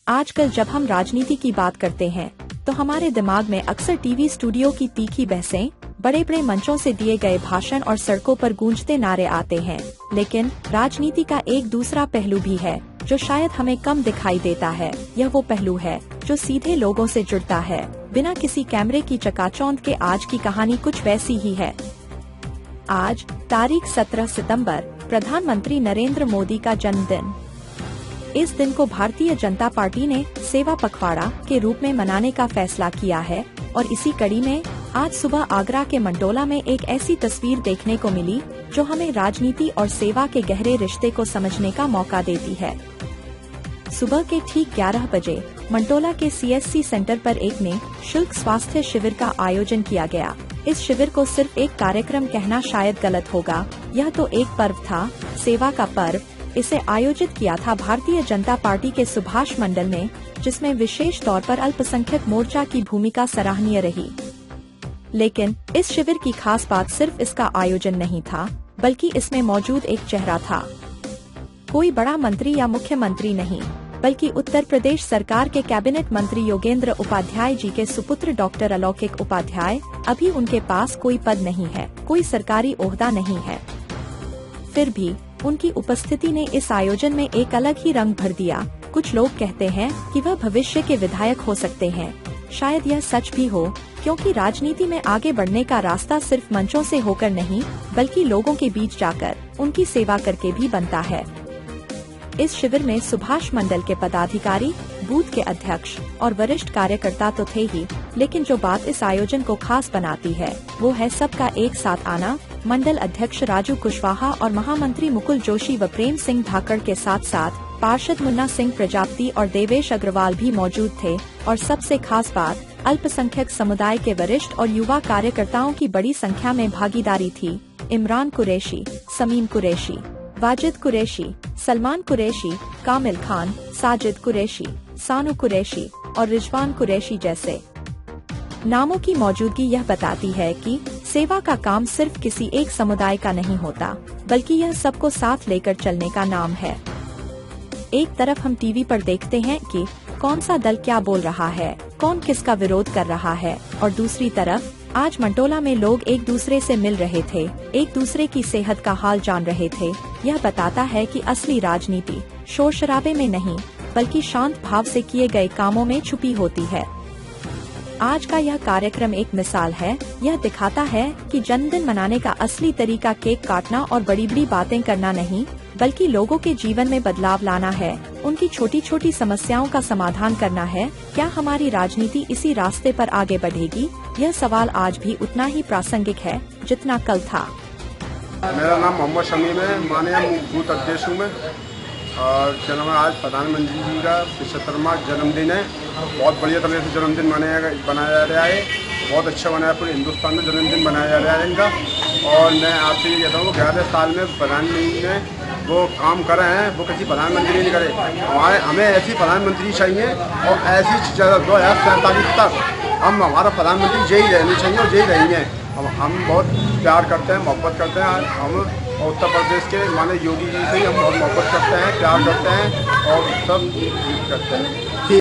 आजकल जब हम राजनीति की बात करते हैं तो हमारे दिमाग में अक्सर टीवी स्टूडियो की तीखी बहसें, बड़े बड़े मंचों से दिए गए भाषण और सड़कों पर गूंजते नारे आते हैं। लेकिन राजनीति का एक दूसरा पहलू भी है जो शायद हमें कम दिखाई देता है। यह वो पहलू है जो सीधे लोगों से जुड़ता है, बिना किसी कैमरे की चकाचौंध के। आज की कहानी कुछ वैसी ही है। आज तारीख 17 सितंबर, प्रधानमंत्री नरेंद्र मोदी का जन्मदिन। इस दिन को भारतीय जनता पार्टी ने सेवा पखवाड़ा के रूप में मनाने का फैसला किया है और इसी कड़ी में आज सुबह आगरा के मंटोला में एक ऐसी तस्वीर देखने को मिली जो हमें राजनीति और सेवा के गहरे रिश्ते को समझने का मौका देती है। सुबह के ठीक 11 बजे मंटोला के CSC सेंटर पर एक निःशुल्क स्वास्थ्य शिविर का आयोजन किया गया। इस शिविर को सिर्फ एक कार्यक्रम कहना शायद गलत होगा, यह तो एक पर्व था, सेवा का पर्व। इसे आयोजित किया था भारतीय जनता पार्टी के सुभाष मंडल ने, जिसमें विशेष तौर पर अल्पसंख्यक मोर्चा की भूमिका सराहनीय रही। लेकिन इस शिविर की खास बात सिर्फ इसका आयोजन नहीं था, बल्कि इसमें मौजूद एक चेहरा था। कोई बड़ा मंत्री या मुख्यमंत्री नहीं, बल्कि उत्तर प्रदेश सरकार के कैबिनेट मंत्री योगेंद्र उपाध्याय जी के सुपुत्र डॉक्टर अलौकिक उपाध्याय। अभी उनके पास कोई पद नहीं है, कोई सरकारी ओहदा नहीं है, फिर भी उनकी उपस्थिति ने इस आयोजन में एक अलग ही रंग भर दिया। कुछ लोग कहते हैं कि वह भविष्य के विधायक हो सकते हैं। शायद यह सच भी हो, क्योंकि राजनीति में आगे बढ़ने का रास्ता सिर्फ मंचों से होकर नहीं, बल्कि लोगों के बीच जाकर उनकी सेवा करके भी बनता है। इस शिविर में सुभाष मंडल के पदाधिकारी, बूथ के अध्यक्ष और वरिष्ठ कार्यकर्ता तो थे ही, लेकिन जो बात इस आयोजन को खास बनाती है वो है सबका एक साथ आना। मंडल अध्यक्ष राजू कुशवाहा और महामंत्री मुकुल जोशी व प्रेम सिंह धाकड़ के साथ साथ पार्षद मुन्ना सिंह प्रजापति और देवेश अग्रवाल भी मौजूद थे। और सबसे खास बात, अल्पसंख्यक समुदाय के वरिष्ठ और युवा कार्यकर्ताओं की बड़ी संख्या में भागीदारी थी। इमरान कुरैशी, समीम कुरैशी, वाजिद कुरैशी, सलमान कुरैशी, कामिल खान, साजिद कुरैशी, सानू कुरैशी और रिजवान कुरैशी जैसे नामों की मौजूदगी यह बताती है कि सेवा का काम सिर्फ किसी एक समुदाय का नहीं होता, बल्कि यह सबको साथ लेकर चलने का नाम है। एक तरफ हम टीवी पर देखते हैं कि कौन सा दल क्या बोल रहा है, कौन किसका विरोध कर रहा है, और दूसरी तरफ आज मंटोला में लोग एक दूसरे से मिल रहे थे, एक दूसरे की सेहत का हाल जान रहे थे। यह बताता है कि असली राजनीति शोर शराबे में नहीं, बल्कि शांत भाव से किए गए कामों में छुपी होती है। आज का यह कार्यक्रम एक मिसाल है। यह दिखाता है कि जन्मदिन मनाने का असली तरीका केक काटना और बड़ी बड़ी बातें करना नहीं, बल्कि लोगों के जीवन में बदलाव लाना है, उनकी छोटी छोटी समस्याओं का समाधान करना है। क्या हमारी राजनीति इसी रास्ते पर आगे बढ़ेगी? यह सवाल आज भी उतना ही प्रासंगिक है जितना कल था। मेरा नाम मोहम्मद शमीम है, माननीय बूथ अध्यक्ष हूँ मैं। और जन्म आज प्रधानमंत्री जी का 75वां जन्मदिन है। बहुत बढ़िया तरह से जन्मदिन बनाया जा रहा है, बहुत अच्छा बनाया। पूरे हिंदुस्तान में जन्मदिन मनाया जा रहा है इनका। और मैं आपसे ये कहता हूँ 11 साल में प्रधानमंत्री ने वो काम कर रहे हैं, वो किसी प्रधानमंत्री नहीं करे। हमें ऐसी प्रधानमंत्री चाहिए और ऐसी 2047 तक हमारा प्रधानमंत्री यही रहनी चाहिए और यही रहेंगे। हम बहुत प्यार करते हैं, मोहब्बत करते हैं। हम उत्तर प्रदेश के माननीय योगी जी से हम बहुत मोहब्बत करते हैं, प्यार करते हैं और सब करते हैं।